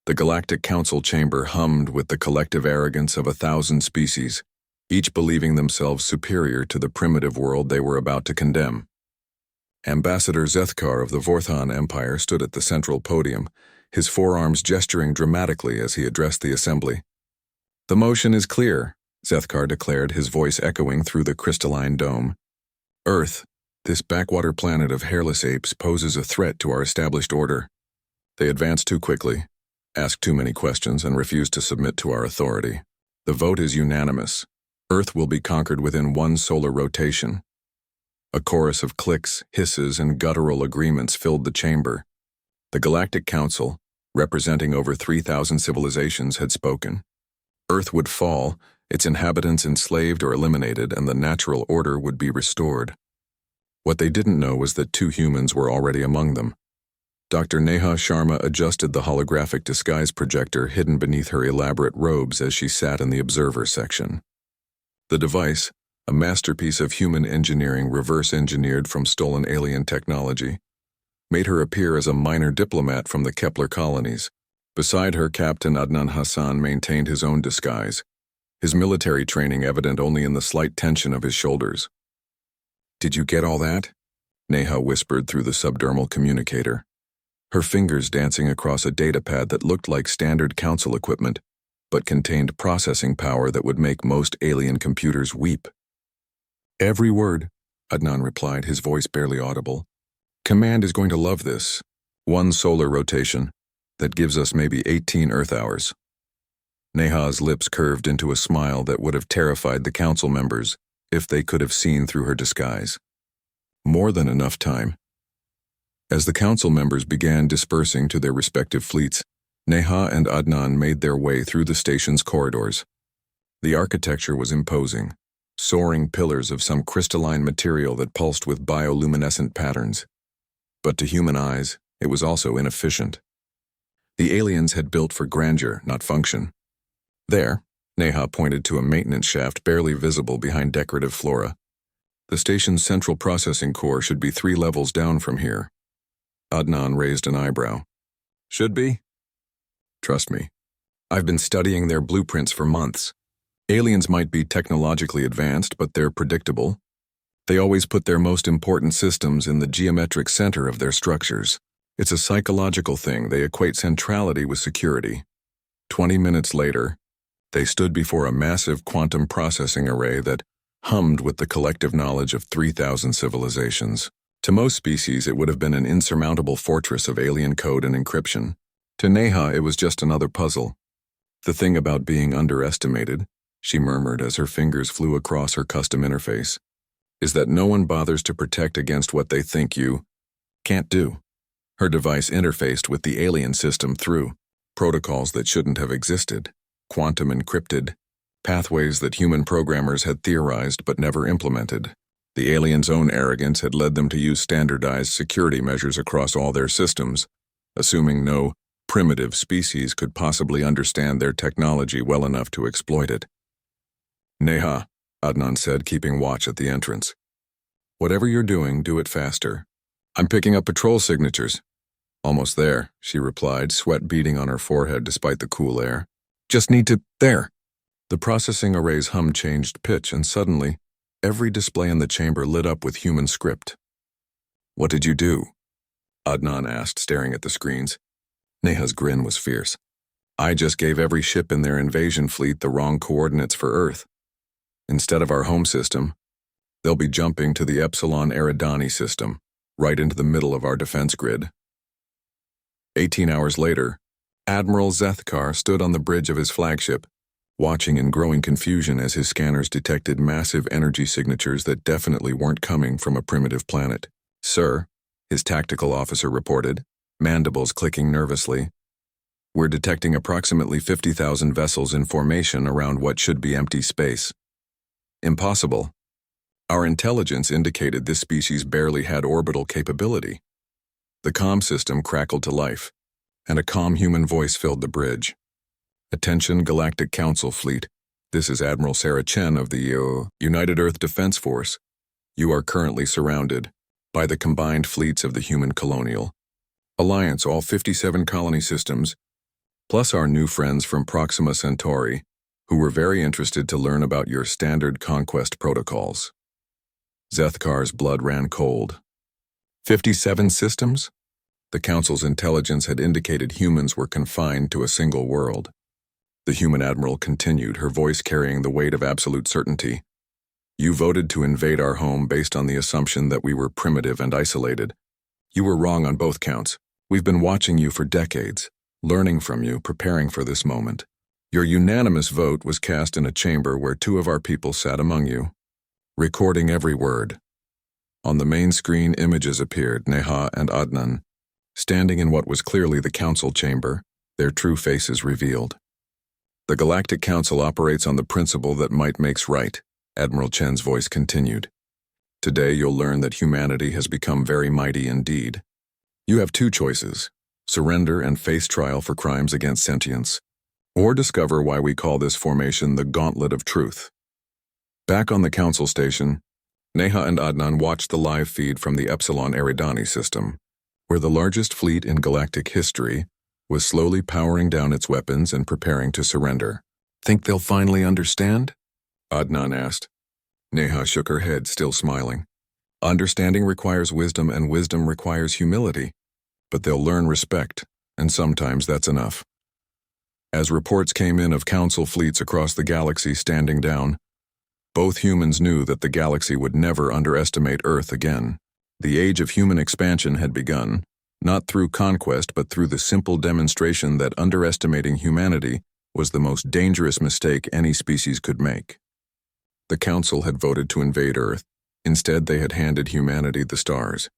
The Galactic Council chamber hummed with the collective arrogance of 1,000 species, each believing themselves superior to the primitive world they were about to condemn. Ambassador Zethkar of the Vorthan Empire stood at the central podium, his forearms gesturing dramatically as he addressed the assembly. "The motion is clear," Zethkar declared, his voice echoing through the crystalline dome. "Earth, this backwater planet of hairless apes, poses a threat to our established order. They advance too quickly, ask too many questions, and refuse to submit to our authority. The vote is unanimous. Earth will be conquered within one solar rotation." A chorus of clicks, hisses, and guttural agreements filled the chamber. The Galactic Council, representing over 3,000 civilizations, had spoken. Earth would fall, its inhabitants enslaved or eliminated, and the natural order would be restored. What they didn't know was that 2 humans were already among them. Dr. Neha Sharma adjusted the holographic disguise projector hidden beneath her elaborate robes as she sat in the observer section. The device, a masterpiece of human engineering reverse-engineered from stolen alien technology, made her appear as a minor diplomat from the Kepler colonies. Beside her, Captain Adnan Hassan maintained his own disguise, his military training evident only in the slight tension of his shoulders. "Did you get all that?" Neha whispered through the subdermal communicator, her fingers dancing across a datapad that looked like standard council equipment, but contained processing power that would make most alien computers weep. "Every word," Adnan replied, his voice barely audible. "Command is going to love this. 1 solar rotation. That gives us maybe 18 Earth hours." Neha's lips curved into a smile that would have terrified the council members if they could have seen through her disguise. More than enough time. As the council members began dispersing to their respective fleets, Neha and Adnan made their way through the station's corridors. The architecture was imposing, soaring pillars of some crystalline material that pulsed with bioluminescent patterns. But to human eyes, it was also inefficient. The aliens had built for grandeur, not function. There, Neha pointed to a maintenance shaft barely visible behind decorative flora. "The station's central processing core should be 3 levels down from here." Adnan raised an eyebrow. "Should be?" "Trust me. I've been studying their blueprints for months. Aliens might be technologically advanced, but they're predictable. They always put their most important systems in the geometric center of their structures. It's a psychological thing. They equate centrality with security." 20 minutes later, they stood before a massive quantum processing array that hummed with the collective knowledge of 3,000 civilizations. To most species, it would have been an insurmountable fortress of alien code and encryption. To Neha, it was just another puzzle. "The thing about being underestimated," she murmured as her fingers flew across her custom interface, "is that no one bothers to protect against what they think you can't do." Her device interfaced with the alien system through protocols that shouldn't have existed, quantum encrypted, pathways that human programmers had theorized but never implemented. The aliens' own arrogance had led them to use standardized security measures across all their systems, assuming no primitive species could possibly understand their technology well enough to exploit it. "Neha," Adnan said, keeping watch at the entrance. "Whatever you're doing, do it faster. I'm picking up patrol signatures." "Almost there," she replied, sweat beading on her forehead despite the cool air. "Just need to— there." The processing array's hum changed pitch, and suddenly, every display in the chamber lit up with human script. "What did you do?" Adnan asked, staring at the screens. Neha's grin was fierce. "I just gave every ship in their invasion fleet the wrong coordinates for Earth. Instead of our home system, they'll be jumping to the Epsilon Eridani system, right into the middle of our defense grid." 18 hours later, Admiral Zethkar stood on the bridge of his flagship, watching in growing confusion as his scanners detected massive energy signatures that definitely weren't coming from a primitive planet. "Sir," his tactical officer reported, mandibles clicking nervously, "we're detecting approximately 50,000 vessels in formation around what should be empty space." "Impossible. Our intelligence indicated this species barely had orbital capability." The comm system crackled to life, and a calm human voice filled the bridge. "Attention, Galactic Council Fleet. This is Admiral Sarah Chen of the United Earth Defense Force. You are currently surrounded by the combined fleets of the human colonial Alliance, all 57 colony systems, plus our new friends from Proxima Centauri, who were very interested to learn about your standard conquest protocols. Zethkar's blood ran cold. 57 systems? The Council's intelligence had indicated humans were confined to a single world. The human admiral continued, her voice carrying the weight of absolute certainty. You voted to invade our home based on the assumption that we were primitive and isolated. You were wrong on both counts. We've been watching you for decades, learning from you, preparing for this moment. Your unanimous vote was cast in a chamber where 2 of our people sat among you, recording every word. On the main screen, images appeared, Neha and Adnan, standing in what was clearly the council chamber, their true faces revealed. The Galactic Council operates on the principle that might makes right, Admiral Chen's voice continued. Today you'll learn that humanity has become very mighty indeed. You have 2 choices: surrender and face trial for crimes against sentience, or discover why we call this formation the Gauntlet of Truth. Back on the council station, Neha and Adnan watched the live feed from the Epsilon Eridani system, where the largest fleet in galactic history was slowly powering down its weapons and preparing to surrender. Think they'll finally understand? Adnan asked. Neha shook her head, still smiling. Understanding requires wisdom, and wisdom requires humility. But they'll learn respect, and sometimes that's enough. As reports came in of council fleets across the galaxy standing down, both humans knew that the galaxy would never underestimate Earth again. The age of human expansion had begun, not through conquest but through the simple demonstration that underestimating humanity was the most dangerous mistake any species could make. The Council had voted to invade Earth. Instead, they had handed humanity the stars.